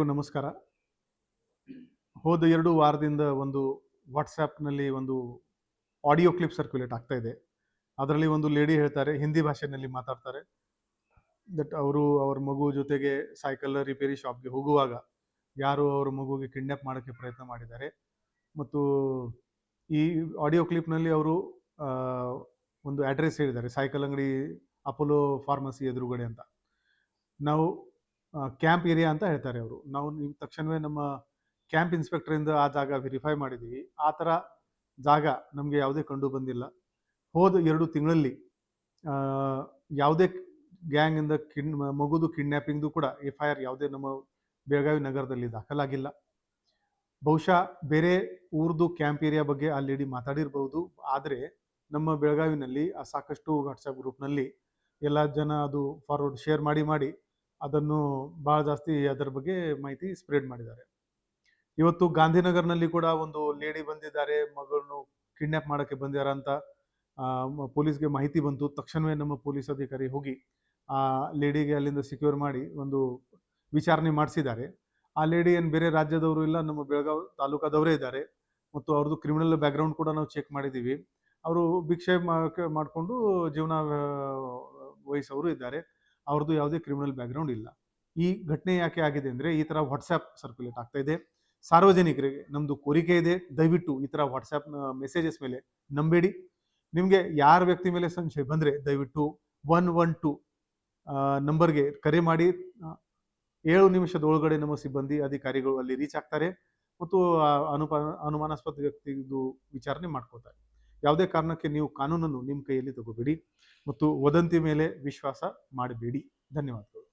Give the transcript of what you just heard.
ನಮಸ್ಕಾರ. ಹೋದ 2 ವಾರದಿಂದ ಒಂದು ವಾಟ್ಸ್ಆ್ಯಪ್‌ನಲ್ಲಿ ಒಂದು ಆಡಿಯೋ ಕ್ಲಿಪ್ ಸರ್ಕ್ಯುಲೇಟ್ ಆಗ್ತಾ ಇದೆ. ಅದರಲ್ಲಿ ಒಂದು ಲೇಡಿ ಹೇಳ್ತಾರೆ, ಹಿಂದಿ ಭಾಷೆಯಲ್ಲಿ ಮಾತಾಡ್ತಾರೆ. ದಟ್ ಅವರು ಅವ್ರ ಮಗು ಜೊತೆಗೆ ಸೈಕಲ್ ರಿಪೇರಿ ಶಾಪ್‌ಗೆ ಹೋಗುವಾಗ ಯಾರೋ ಅವ್ರ ಮಗುವಿಗೆ ಕಿಡ್ನಾಪ್ ಮಾಡೋಕ್ಕೆ ಪ್ರಯತ್ನ ಮಾಡಿದ್ದಾರೆ. ಮತ್ತು ಈ ಆಡಿಯೋ ಕ್ಲಿಪ್‌ನಲ್ಲಿ ಅವರು ಒಂದು ಅಡ್ರೆಸ್ ಹೇಳಿದ್ದಾರೆ, ಸೈಕಲ್ ಅಂಗಡಿ ಅಪೋಲೋ ಫಾರ್ಮಸಿ ಎದುರುಗಡೆ ಅಂತ. ನಾವು ಕ್ಯಾಂಪ್ ಏರಿಯಾ ಅಂತ ಹೇಳ್ತಾರೆ ಅವರು. ನಾವು ನೀವು ತಕ್ಷಣವೇ ನಮ್ಮ ಕ್ಯಾಂಪ್ ಇನ್ಸ್ಪೆಕ್ಟರಿಂದ ಆ ಜಾಗ ವೆರಿಫೈ ಮಾಡಿದ್ದೀವಿ. ಆ ಥರ ಜಾಗ ನಮಗೆ ಯಾವುದೇ ಕಂಡು ಬಂದಿಲ್ಲ. ಹೋದ 2 ತಿಂಗಳಲ್ಲಿ ಯಾವುದೇ ಗ್ಯಾಂಗಿಂದ ಮಗುದು ಕಿಡ್ನ್ಯಾಪಿಂಗ್ದು ಕೂಡ FIR ಯಾವುದೇ ನಮ್ಮ ಬೆಳಗಾವಿ ನಗರದಲ್ಲಿ ದಾಖಲಾಗಿಲ್ಲ. ಬಹುಶಃ ಬೇರೆ ಊರ್ದು ಕ್ಯಾಂಪ್ ಏರಿಯಾ ಬಗ್ಗೆ ಆ ಲೇಡಿ ಮಾತಾಡಿರ್ಬೋದು. ಆದರೆ ನಮ್ಮ ಬೆಳಗಾವಿನಲ್ಲಿ ಸಾಕಷ್ಟು ವಾಟ್ಸಪ್ ಗ್ರೂಪ್ನಲ್ಲಿ ಎಲ್ಲ ಜನ ಅದು ಫಾರ್ವರ್ಡ್ ಶೇರ್ ಮಾಡಿ ಅದನ್ನು ಭಾಳ ಜಾಸ್ತಿ ಅದರ ಬಗ್ಗೆ ಮಾಹಿತಿ ಸ್ಪ್ರೆಡ್ ಮಾಡಿದ್ದಾರೆ. ಇವತ್ತು ಗಾಂಧಿನಗರ್ನಲ್ಲಿ ಕೂಡ ಒಂದು ಲೇಡಿ ಬಂದಿದ್ದಾರೆ, ಮಗಳನ್ನು ಕಿಡ್ನ್ಯಾಪ್ ಮಾಡೋಕ್ಕೆ ಬಂದಿದ್ದಾರೆ ಅಂತ ಪೊಲೀಸ್ಗೆ ಮಾಹಿತಿ ಬಂತು. ತಕ್ಷಣವೇ ನಮ್ಮ ಪೊಲೀಸ್ ಅಧಿಕಾರಿ ಹೋಗಿ ಆ ಲೇಡಿಗೆ ಅಲ್ಲಿಂದ ಸೆಕ್ಯೂರ್ ಮಾಡಿ ಒಂದು ವಿಚಾರಣೆ ಮಾಡಿಸಿದ್ದಾರೆ. ಆ ಲೇಡಿ ಏನು ಬೇರೆ ರಾಜ್ಯದವರು ಇಲ್ಲ, ನಮ್ಮ ಬೆಳಗಾವಿ ತಾಲೂಕಾದವರೇ ಇದ್ದಾರೆ. ಮತ್ತು ಅವ್ರದ್ದು ಕ್ರಿಮಿನಲ್ ಬ್ಯಾಕ್ಗ್ರೌಂಡ್ ಕೂಡ ನಾವು ಚೆಕ್ ಮಾಡಿದ್ದೀವಿ. ಅವರು ಭಿಕ್ಷೆ ಮಾಡಿಕೊಂಡು ಜೀವನ ವಹಿಸೋರು ಇದ್ದಾರೆ. ಅವ್ರದ್ದು ಯಾವುದೇ ಕ್ರಿಮಿನಲ್ ಬ್ಯಾಕ್ಗ್ರೌಂಡ್ ಇಲ್ಲ. ಈ ಘಟನೆ ಯಾಕೆ ಆಗಿದೆ ಅಂದರೆ, ಈ ಥರ ವಾಟ್ಸ್ಆ್ಯಪ್ ಸರ್ಕ್ಯುಲೇಟ್ ಆಗ್ತಾ ಇದೆ. ಸಾರ್ವಜನಿಕರಿಗೆ ನಮ್ಮದು ಕೋರಿಕೆ ಇದೆ, ದಯವಿಟ್ಟು ಈ ಥರ ವಾಟ್ಸ್ಆ್ಯಪ್ನ ಮೆಸೇಜಸ್ ಮೇಲೆ ನಂಬೇಡಿ. ನಿಮಗೆ ಯಾರ ವ್ಯಕ್ತಿ ಮೇಲೆ ಸಂಶಯ ಬಂದರೆ ದಯವಿಟ್ಟು 112 ನಂಬರ್ಗೆ ಕರೆ ಮಾಡಿ. 7 ನಿಮಿಷದ ಒಳಗಡೆ ನಮ್ಮ ಸಿಬ್ಬಂದಿ ಅಧಿಕಾರಿಗಳು ಅಲ್ಲಿ ರೀಚ್ ಆಗ್ತಾರೆ ಮತ್ತು ಅನುಮಾನಾಸ್ಪದ ವ್ಯಕ್ತಿದು ವಿಚಾರಣೆ ಮಾಡ್ಕೋತಾರೆ. ಯಾವುದೇ ಕಾರಣಕ್ಕೆ ನೀವು ಕಾನೂನನ್ನು ನಿಮ್ಮ ಕೈಯಲ್ಲಿ ತಗೋಬೇಡಿ ಮತ್ತು ವದಂತಿ ಮೇಲೆ ವಿಶ್ವಾಸ ಮಾಡಬೇಡಿ. ಧನ್ಯವಾದಗಳು.